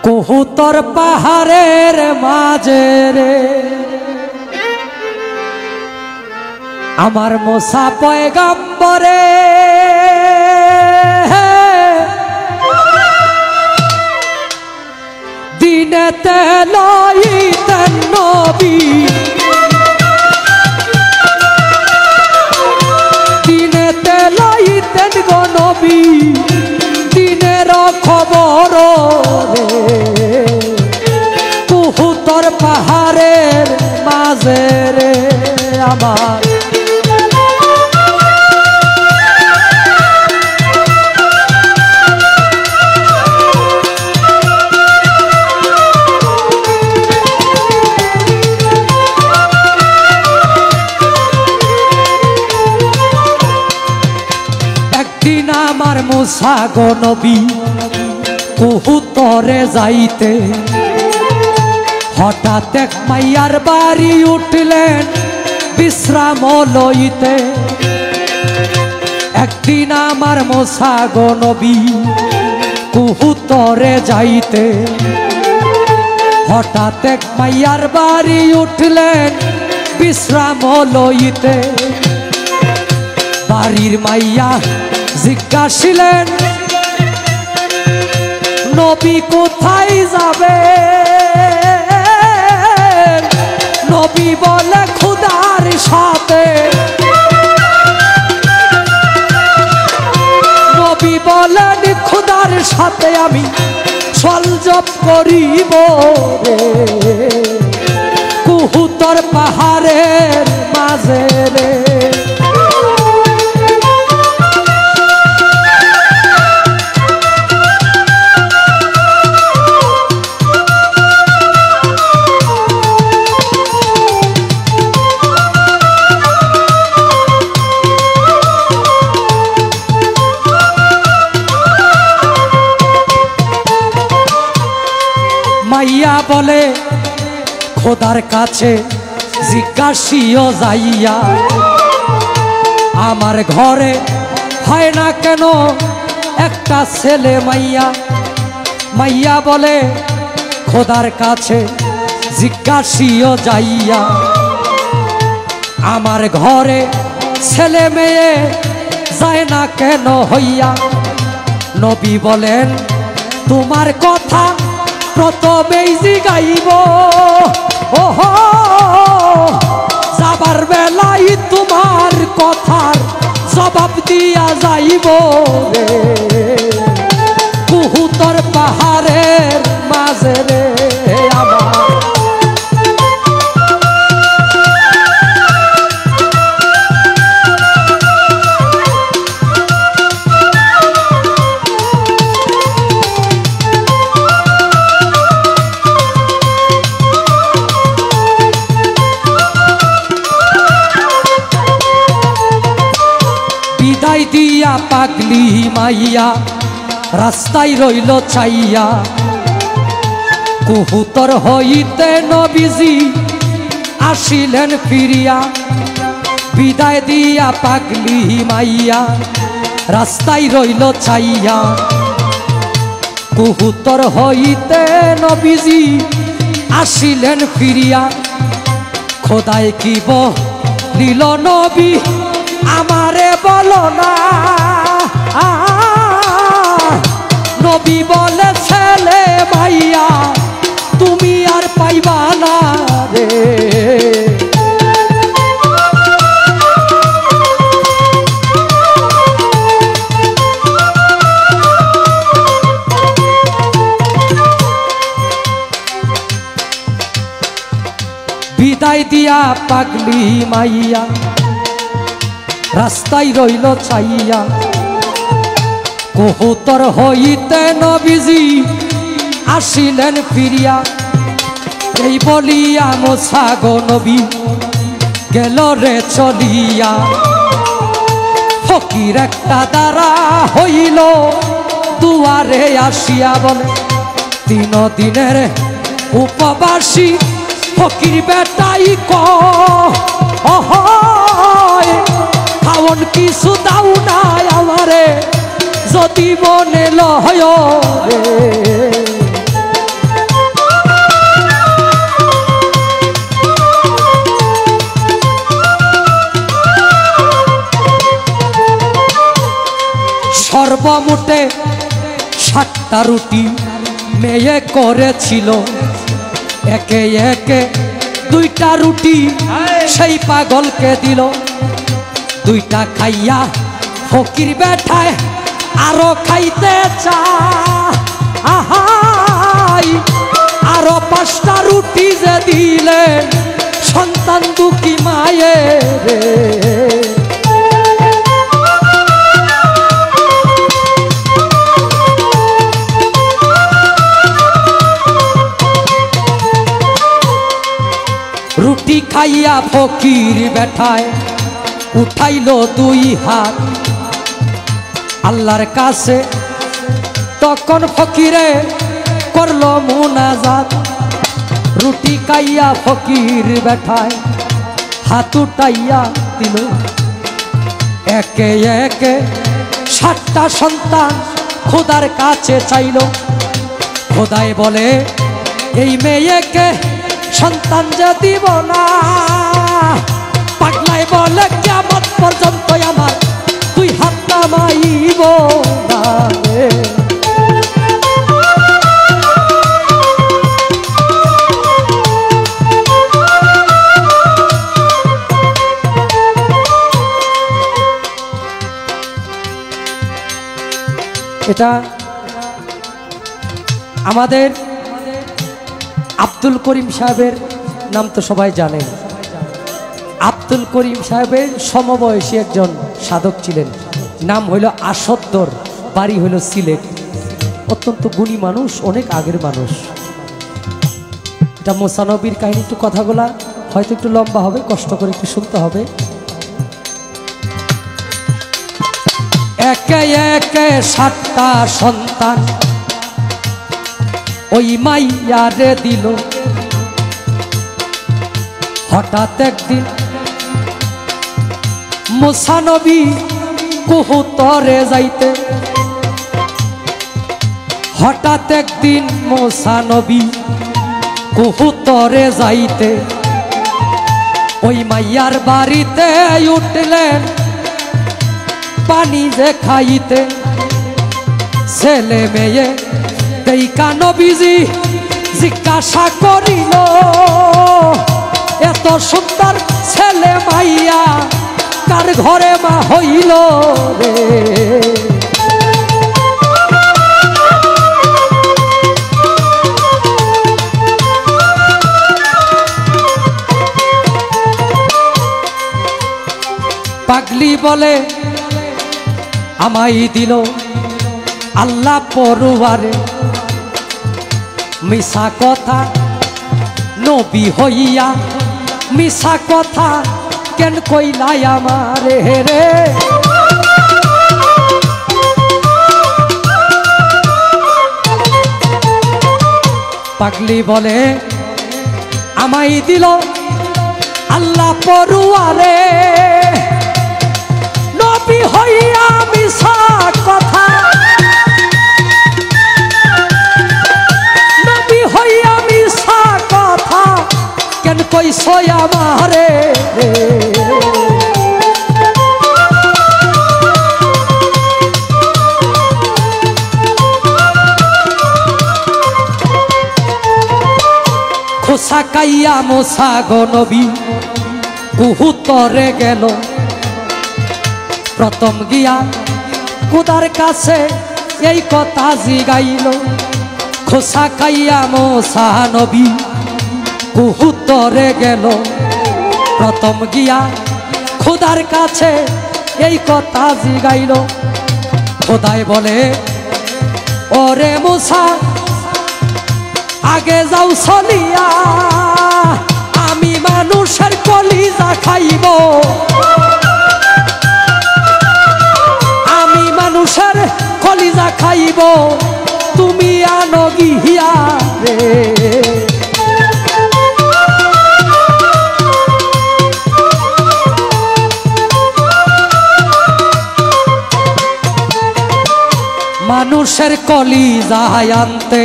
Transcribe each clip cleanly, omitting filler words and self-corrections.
কুহুতর পাহাড়ের মাঝে রে আমার মুসা পয়গম্বরে দিনেতে লইতেন নবী দিনেতে লইতেন গো নবী দিনের খবর রে কুহুতর পাহাড়ের মাঝে রে আমার একদিন আমার মুসা গো নবী কুহুতরে যাইতে হঠাৎ এক মাইয়ার বাড়ি উঠলেন বিশ্রাম লইতে। একদিন আমার মুসা গো নবী কুহুতরে যাইতে হঠাৎ এক মাইয়ার বাড়ি উঠলেন বিশ্রাম লইতে। বাড়ির মাইয়া জিজ্ঞাসিলেন নবী কোথায় যাবে? নবী বলে খুদার সাথে। নবী বলেন খুদার সাথে আমি সলজব করিব রে কুহুতর পাহাড়ের মাঝে রে। মাইয়া বলে খোদার কাছে জিজ্ঞাসিও যাইয়া আমার ঘরে হয় না কেন একটা ছেলে? মাইয়া মাইয়া বলে খোদার কাছে জিজ্ঞাসিও যাইয়া আমার ঘরে ছেলে মেয়ে যায় না কেন হইয়া। নবী বলেন তোমার কথা প্রথমেই জিগাইব ওহো যাবার বেলাই তোমার কথার জবাব দিয়া যাইব রে কুহুতর পাহাড়ের মাঝে রে আমার। বিদায় দিয়া পাগলি মাইয়া রাস্তায় রইল চাইয়া কুহুতর হইতে নবীজি আসিলেন ফিরিয়া। বিদায় দিয়া পাগলি মাইয়া রাস্তায় রইল চাইয়া কুহুতর হইতে নবীজি আসিলেন ফিরিয়া। খোদায় কি বলিল নবী আমারে বলো না? নবী বলে ছেলে মাইয়া তুমি আর পাইবা না রে বিদায় দিয়া পাগলি মাইয়া রাস্তায় রইল চাইয়া কুহুতর হইতে নবীজি আসিলেন ফিরিয়া। এই বলিয়া মুসা গো নবী গেল রে চলিয়া। ফকির একটা দ্বারা হইল দুয়ারে আসিয়া বলে 3 দিনের উপবাসী ফকির বেটাই খাওন কিছু দাও না আমারে যদি মনে লয় রে সর্বমোটে 7টা রুটি মেয়ে করেছিল, একে একে 2টা রুটি সেই পাগলকে দিল। 2টা খাইয়া ফকির বেঠায় আরো খাইতে চায়, আরো 5টা রুটি যে দিলেন সন্তান দুঃখী মায়ের। রুটি খাইয়া ফকির বেঠায় উঠাইল 2 হাত আল্লাহর কাছে, তখন ফকিরে করলো মুনাজাত। রুটি খাইয়া ফকির বেঠায় হাত উঠাইয়া দিল, একে একে 7টা সন্তান খোদার কাছে চাইল। খোদাই বলে এই মেয়েকে সন্তান যে দিব না, পাগলাই বলে কিয়ামত পর্যন্ত আমার 2 হাত নামাইব না। এটা আমাদের আব্দুল করিম সাহেবের নাম তো সবাই জানেন। আব্দুল করিম সাহেবের সমবয়সী একজন সাধক ছিলেন, নাম হইল আসদ্দর, বাড়ি হইল সিলেট। অত্যন্ত গুণী মানুষ, অনেক আগের মানুষ। এটা মুসা নবীর কাহিনী, একটু কথাগুলা হয়তো একটু লম্বা হবে, কষ্ট করে একটু শুনতে হবে। একে একে 7টা সন্তান ওই মাইয়ারে দিল। হঠাৎ একদিন মুসা নবী কবুতরে যাইতে, হঠাৎ একদিন মুসা নবী কবুতরে যাইতে ওই মাইয়ার বাড়িতে উঠলেন পানি যে খাইতে। ছেলে মেয়ে দেইকা নবীজি জিজ্ঞাসা করিল, এত সুন্দর ছেলে মাইয়া কার ঘরে মা হইল রে। পাগলি বলে আমায় দিল আল্লাহ পরওয়ারে, মিশা কথা নবী হইয়া মিশা কথা কেন কইলাই আমারে রে। পাগলি বলে আমায় দিল আল্লাহ পরওয়ারে, নবী হইয়া মিশা কথা, নবী হইয়া মিশা কথা কেন কইছ আমারে। খোসা কাইয়া মোসা গো নবী কুহুতরে গেল, প্রথম গিয়া খোদার কাছে এই কথা জিগাইল। খোসা খাইয়া মোসা নবী কুহুতরে গেল, প্রথম গিয়া খোদার কাছে এই কথা জিগাইল। খোদাই বলে ওরে মোসা আগে যাও চলিয়া, আমি মানুষের কলিজা খাইব, আমি মানুষের কলিজা খাইব, তুমি আনো গিয়া রে। মানুষের কলিজা আনতে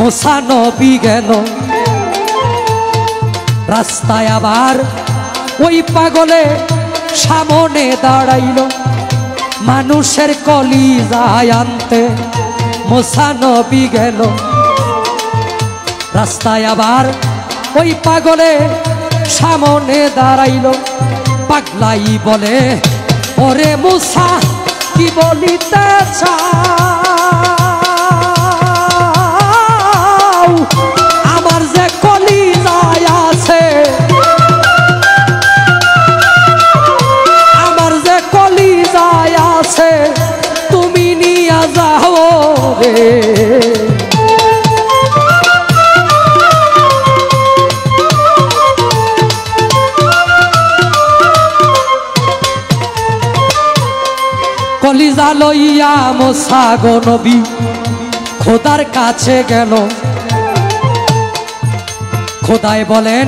মুসা নবী গেল, রাস্তায় আবার ওই পাগলে সামনে দাঁড়াইল। মানুষের কলিজায় আনতে মুসা নবী গেল রাস্তায় আবার ওই পাগলে সামনে দাঁড়াইল পাগলাই বলে ওরে মুসা কি বলিতে চাও আমার যে কলিজায় আছে আমার যে কলিজায় আছে তুমি নিয়া যাও রে কলিজা লইয়া মুসা গো নবী খোদার কাছে গেল খোদায় বলেন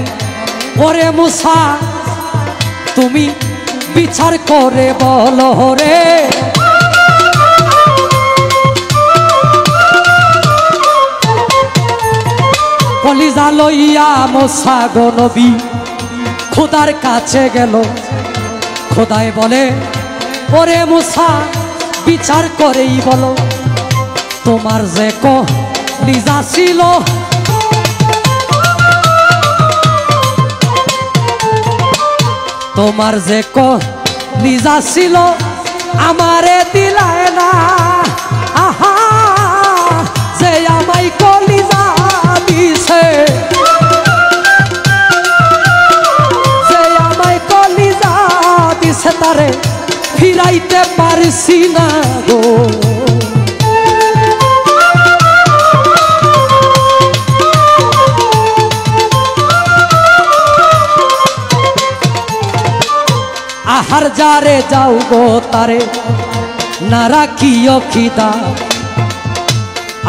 ওরে মুসা তুমি বিচার করে বলো রে কলিজা লইয়া মুসা গো নবী খোদার কাছে গেল খোদায় বলে ওরে মুসা বিচার করেই বলো তোমার যে কলিজা ছিল তোমার যে কলিজা ছিল আমারে দিলায় না আহা যে আমায় কলিজা দিছে যে আমায় কলিজা দিছে তারে ফিরাইতে পারছি না গো আহার যারে যাও গো তারে না রাখিও খিদা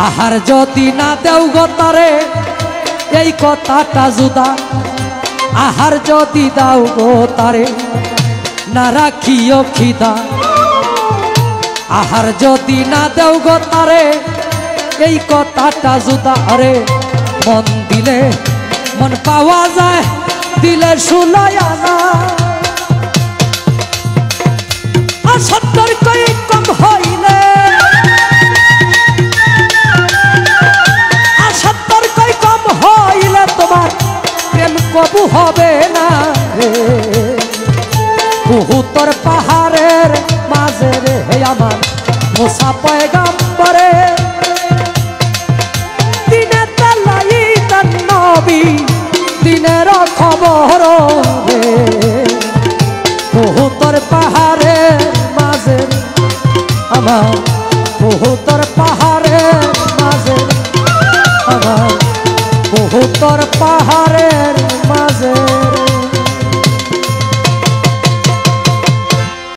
আহার যদি না দেও গো তারে এই কথাটা জুদা আহার যদি দাও গো তারে না রাখিও খিদা আহার যদি না দেও গো তারে এই কথাটা জুদা আরে মন দিলে মন পাওয়া যায় দিলে শুনায়া না আর সত্তর কই কম হইলে আর সত্তর কই কম হইলে তোমার প্রেম কবু হবে না রে বহুতর পাহাড়ের মাঝে রে আমার মুসা পয়গাম্বরে দিনে তালাইতেন নবী দিনের খবর রে বহুতর পাহাড়ের মাঝে আমার বহুতর পাহাড়ের মাঝে আমার বহুতর পাহাড়ের মাঝে